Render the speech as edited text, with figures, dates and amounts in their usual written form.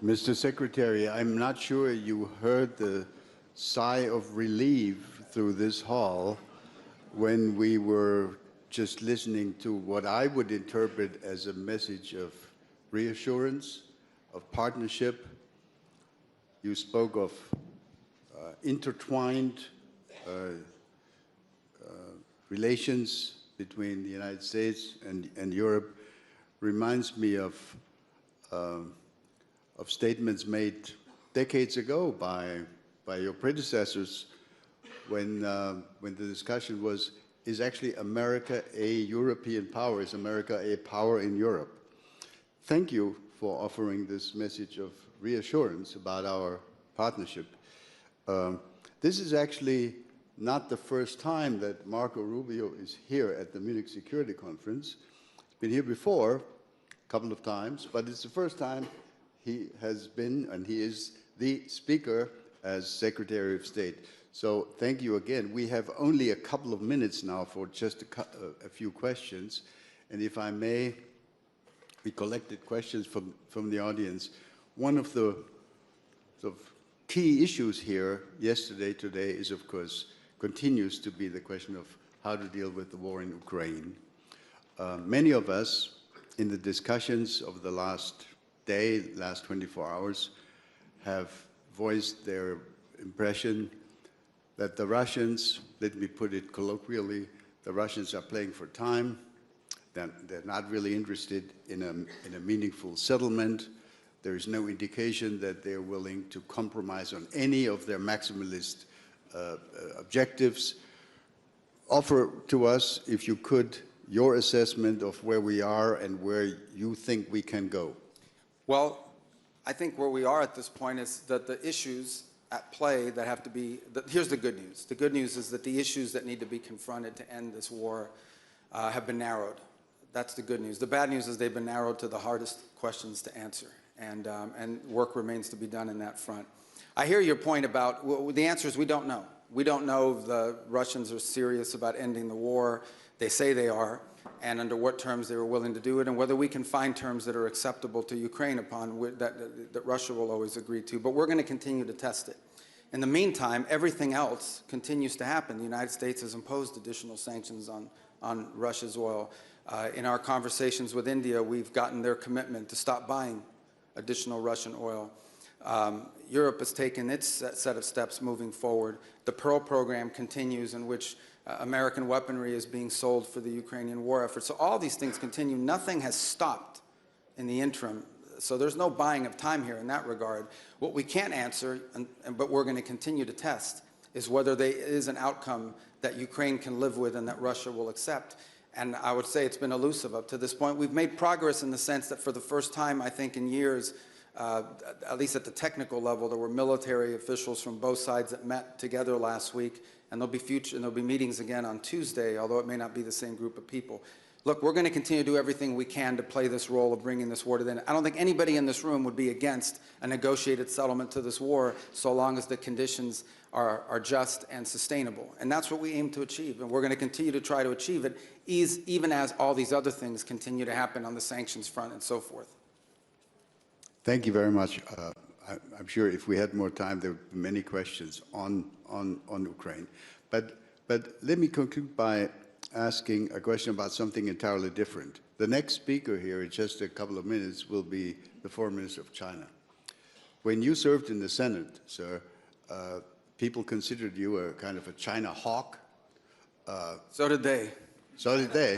Mr. Secretary, I'm not sure you heard the sigh of relief through this hall when we were just listening to what I would interpret as a message of reassurance, of partnership. You spoke of intertwined relations between the United States and Europe. Reminds me of statements made decades ago by your predecessors when the discussion was, is actually America a European power? Is America a power in Europe? Thank you for offering this message of reassurance about our partnership. This is actually not the first time that Marco Rubio is here at the Munich Security Conference. He's been here before, a couple of times, but it's the first time he has been, and he is the speaker as Secretary of State. So thank you again. We have only a couple of minutes now for just a few questions. And if I may, we collected questions from the audience. One of the sort of key issues here yesterday, today, is of course, continues to be the question of how to deal with the war in Ukraine. Many of us in the discussions of the last day, last 24 hours, have voiced their impression that the Russians, let me put it colloquially, the Russians are playing for time. They're not really interested in a meaningful settlement. There is no indication that they're willing to compromise on any of their maximalist objectives. Offer to us, if you could, your assessment of where we are and where you think we can go. Well, I think where we are at this point is that the issues at play that have to be, here's the good news. The good news is that the issues that need to be confronted to end this war have been narrowed. That's the good news. The bad news is they've been narrowed to the hardest questions to answer, and work remains to be done in that front. I hear your point about, well, the answer is we don't know. We don't know if the Russians are serious about ending the war. They say they are, and under what terms they were willing to do it, and whether we can find terms that are acceptable to Ukraine upon that Russia will always agree to. But we're going to continue to test it. In the meantime, everything else continues to happen. The United States has imposed additional sanctions on Russia's oil. In our conversations with India, we've gotten their commitment to stop buying additional Russian oil. Europe has taken its set of steps moving forward. The Pearl program continues, in which American weaponry is being sold for the Ukrainian war effort. So all these things continue. Nothing has stopped in the interim. So there's no buying of time here in that regard. What we can't answer, but we're going to continue to test, is whether there is an outcome that Ukraine can live with and that Russia will accept. And I would say it's been elusive up to this point. We've made progress in the sense that for the first time, I think, in years, at least at the technical level, there were military officials from both sides that met together last week, and there'll be meetings again on Tuesday, although it may not be the same group of people. Look, we're going to continue to do everything we can to play this role of bringing this war to the end. I don't think anybody in this room would be against a negotiated settlement to this war, so long as the conditions are just and sustainable. And that's what we aim to achieve, and we're going to continue to try to achieve it, even as all these other things continue to happen on the sanctions front and so forth. Thank you very much. I'm sure if we had more time, there would be many questions on Ukraine. But let me conclude by asking a question about something entirely different. The next speaker here in just a couple of minutes will be the Foreign Minister of China. When you served in the Senate, sir, people considered you a kind of a China hawk. So did they. So did they.